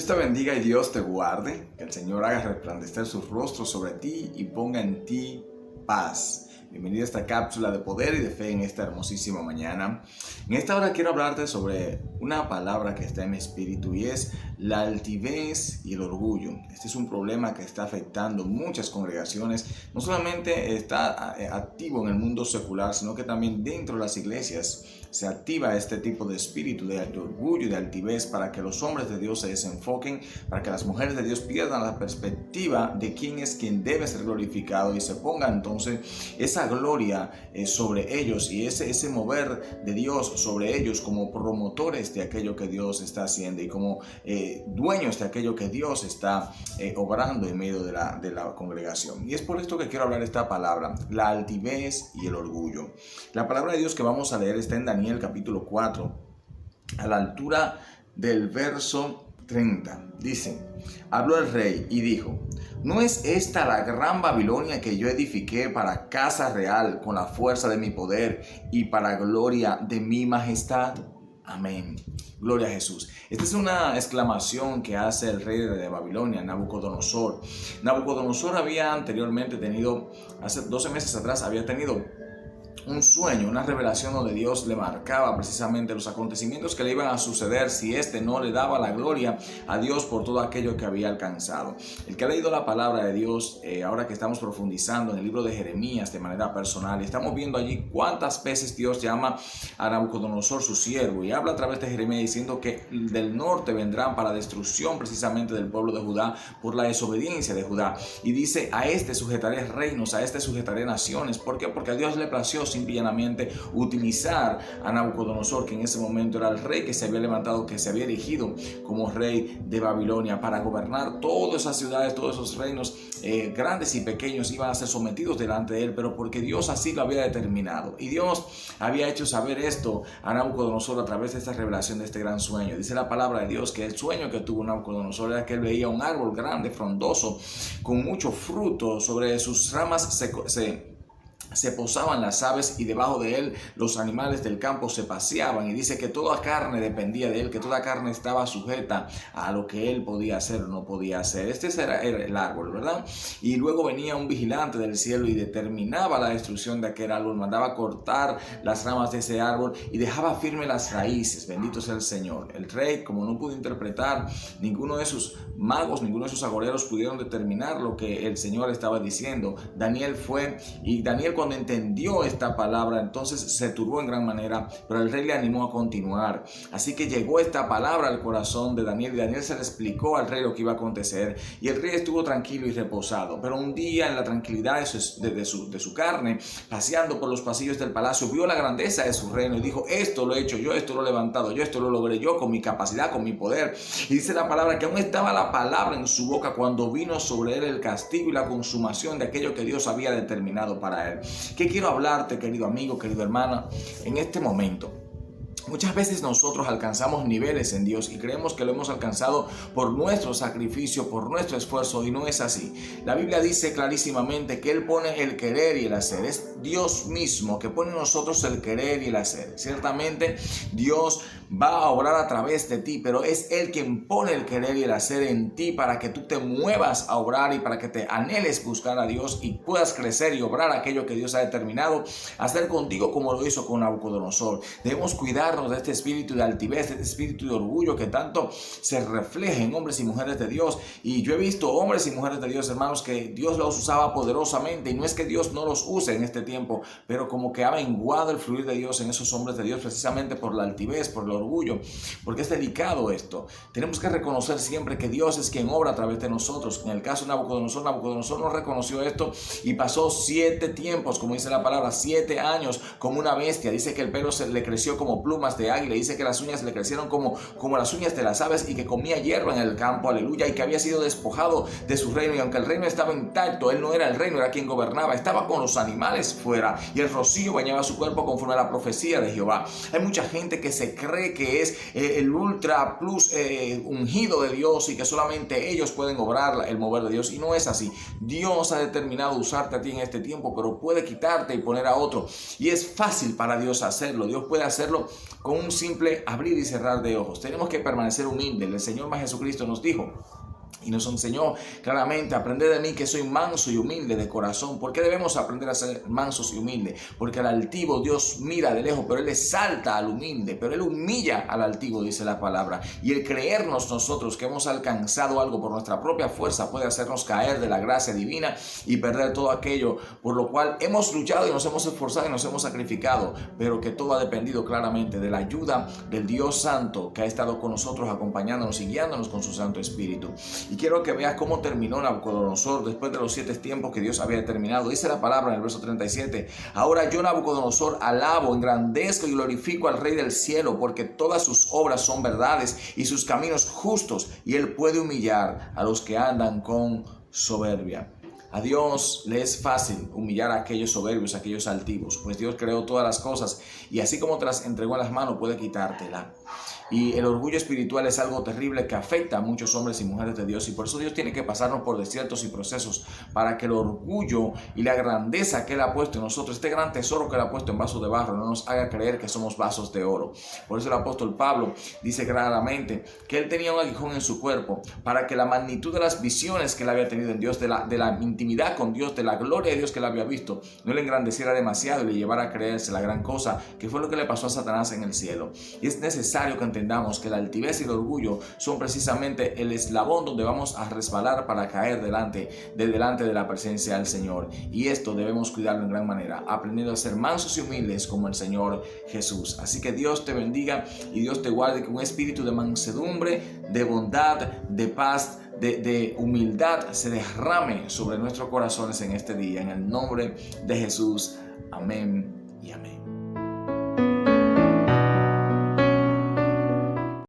Dios te bendiga y Dios te guarde, que el Señor haga resplandecer su rostro sobre ti y ponga en ti paz. Bienvenido a esta cápsula de poder y de fe en esta hermosísima mañana. En esta hora quiero hablarte sobre una palabra que está en mi espíritu y es la altivez y el orgullo. Este es un problema que está afectando muchas congregaciones. No solamente está activo en el mundo secular, sino que también dentro de las iglesias se activa este tipo de espíritu de orgullo y de altivez para que los hombres de Dios se desenfoquen, para que las mujeres de Dios pierdan la perspectiva de quién es quien debe ser glorificado y se ponga entonces esa gloria sobre ellos y ese mover de Dios sobre ellos como promotores de aquello que Dios está haciendo y como dueños de aquello que Dios está obrando en medio de la congregación. Y es por esto que quiero hablar esta palabra, la altivez y el orgullo. La palabra de Dios que vamos a leer está en Daniel capítulo 4, a la altura del verso 30. Dice: habló el rey y dijo: ¿no es esta la gran Babilonia que yo edifiqué para casa real con la fuerza de mi poder y para gloria de mi majestad? Amén. Gloria a Jesús. Esta es una exclamación que hace el rey de Babilonia, Nabucodonosor. Nabucodonosor había anteriormente tenido, hace 12 meses atrás, había tenido un sueño, una revelación donde Dios le marcaba precisamente los acontecimientos que le iban a suceder si éste no le daba la gloria a Dios por todo aquello que había alcanzado. El que ha leído la palabra de Dios, ahora que estamos profundizando en el libro de Jeremías de manera personal, y estamos viendo allí cuántas veces Dios llama a Nabucodonosor su siervo y habla a través de Jeremías diciendo que del norte vendrán para destrucción precisamente del pueblo de Judá por la desobediencia de Judá. Y dice: a este sujetaré reinos, a este sujetaré naciones. ¿Por qué? Porque a Dios le plació simplemente utilizar a Nabucodonosor, que en ese momento era el rey que se había levantado, que se había erigido como rey de Babilonia, para gobernar todas esas ciudades, todos esos reinos grandes y pequeños iban a ser sometidos delante de él, pero porque Dios así lo había determinado. Y Dios había hecho saber esto a Nabucodonosor a través de esta revelación de este gran sueño. Dice la palabra de Dios que el sueño que tuvo Nabucodonosor era que él veía un árbol grande, frondoso, con mucho fruto. Sobre sus ramas se posaban las aves y debajo de él los animales del campo se paseaban, y dice que toda carne dependía de él, que toda carne estaba sujeta a lo que él podía hacer o no podía hacer. Este era el árbol, ¿verdad? Y luego venía un vigilante del cielo y determinaba la destrucción de aquel árbol, mandaba cortar las ramas de ese árbol y dejaba firme las raíces. Bendito sea el Señor. El rey, como no pudo interpretar, ninguno de sus magos, ninguno de sus agoreros pudieron determinar lo que el Señor estaba diciendo. Daniel fue, y Daniel, cuando entendió esta palabra, entonces se turbó en gran manera, pero el rey le animó a continuar. Así que llegó esta palabra al corazón de Daniel y Daniel se le explicó al rey lo que iba a acontecer, y el rey estuvo tranquilo y reposado. Pero un día, en la tranquilidad de su carne, paseando por los pasillos del palacio, vio la grandeza de su reino y dijo: esto lo he hecho yo, esto lo he levantado yo, esto lo logré yo con mi capacidad, con mi poder. Y dice la palabra que aún estaba la palabra en su boca cuando vino sobre él el castigo y la consumación de aquello que Dios había determinado para él. ¿Qué quiero hablarte, querido amigo, querido hermano, en este momento? Muchas veces nosotros alcanzamos niveles en Dios y creemos que lo hemos alcanzado por nuestro sacrificio, por nuestro esfuerzo, y no es así. La Biblia dice clarísimamente que Él pone el querer y el hacer. Es Dios mismo que pone en nosotros el querer y el hacer. Ciertamente Dios va a obrar a través de ti, pero es Él quien pone el querer y el hacer en ti para que tú te muevas a obrar y para que te anheles buscar a Dios y puedas crecer y obrar aquello que Dios ha determinado hacer contigo, como lo hizo con Nabucodonosor. Debemos cuidarnos de este espíritu de altivez, de este espíritu de orgullo que tanto se refleja en hombres y mujeres de Dios. Y yo he visto hombres y mujeres de Dios, hermanos, que Dios los usaba poderosamente, y no es que Dios no los use en este tiempo, pero como que ha menguado el fluir de Dios en esos hombres de Dios precisamente por la altivez, por el orgullo, porque es delicado esto. Tenemos que reconocer siempre que Dios es quien obra a través de nosotros. En el caso de Nabucodonosor no reconoció esto y pasó 7 tiempos, como dice la palabra, 7 años como una bestia. Dice que el pelo se le creció como plumas de águila, dice que las uñas le crecieron como las uñas de las aves, y que comía hierba en el campo, aleluya, y que había sido despojado de su reino. Y aunque el reino estaba intacto, él no era el reino, era quien gobernaba, estaba con los animales fuera, y el rocío bañaba su cuerpo conforme a la profecía de Jehová. Hay mucha gente que se cree que es el ultra plus ungido de Dios y que solamente ellos pueden obrar el mover de Dios, y no es así. Dios ha determinado usarte a ti en este tiempo, pero puede quitarte y poner a otro, y es fácil para Dios hacerlo. Dios puede hacerlo con un simple abrir y cerrar de ojos. Tenemos que permanecer humildes. El Señor más Jesucristo nos dijo y nos enseñó claramente: aprended de mí que soy manso y humilde de corazón. ¿Por qué debemos aprender a ser mansos y humildes? Porque al altivo Dios mira de lejos, pero Él exalta al humilde, pero Él humilla al altivo, dice la palabra. Y el creernos nosotros que hemos alcanzado algo por nuestra propia fuerza puede hacernos caer de la gracia divina y perder todo aquello por lo cual hemos luchado y nos hemos esforzado y nos hemos sacrificado, pero que todo ha dependido claramente de la ayuda del Dios Santo que ha estado con nosotros, acompañándonos y guiándonos con su Santo Espíritu. Y quiero que veas cómo terminó Nabucodonosor después de los 7 tiempos que Dios había determinado. Dice la palabra en el verso 37: ahora yo, Nabucodonosor, alabo, engrandezco y glorifico al Rey del cielo, porque todas sus obras son verdades y sus caminos justos, y Él puede humillar a los que andan con soberbia. A Dios le es fácil humillar a aquellos soberbios, a aquellos altivos, pues Dios creó todas las cosas y así como te las entregó en las manos, puede quitártela. Y el orgullo espiritual es algo terrible que afecta a muchos hombres y mujeres de Dios, y por eso Dios tiene que pasarnos por desiertos y procesos para que el orgullo y la grandeza que Él ha puesto en nosotros, este gran tesoro que Él ha puesto en vasos de barro, no nos haga creer que somos vasos de oro. Por eso el apóstol Pablo dice claramente que él tenía un aguijón en su cuerpo para que la magnitud de las visiones que él había tenido en Dios, de la intimidad con Dios, de la gloria de Dios que él había visto, no le engrandeciera demasiado y le llevara a creerse la gran cosa que fue lo que le pasó a Satanás en el cielo. Y es necesario que entendamos que la altivez y el orgullo son precisamente el eslabón donde vamos a resbalar para caer delante de la presencia del Señor. Y esto debemos cuidarlo en gran manera, aprendiendo a ser mansos y humildes como el Señor Jesús. Así que Dios te bendiga y Dios te guarde, que un espíritu de mansedumbre, de bondad, de paz, de humildad se derrame sobre nuestros corazones en este día. En el nombre de Jesús. Amén y amén.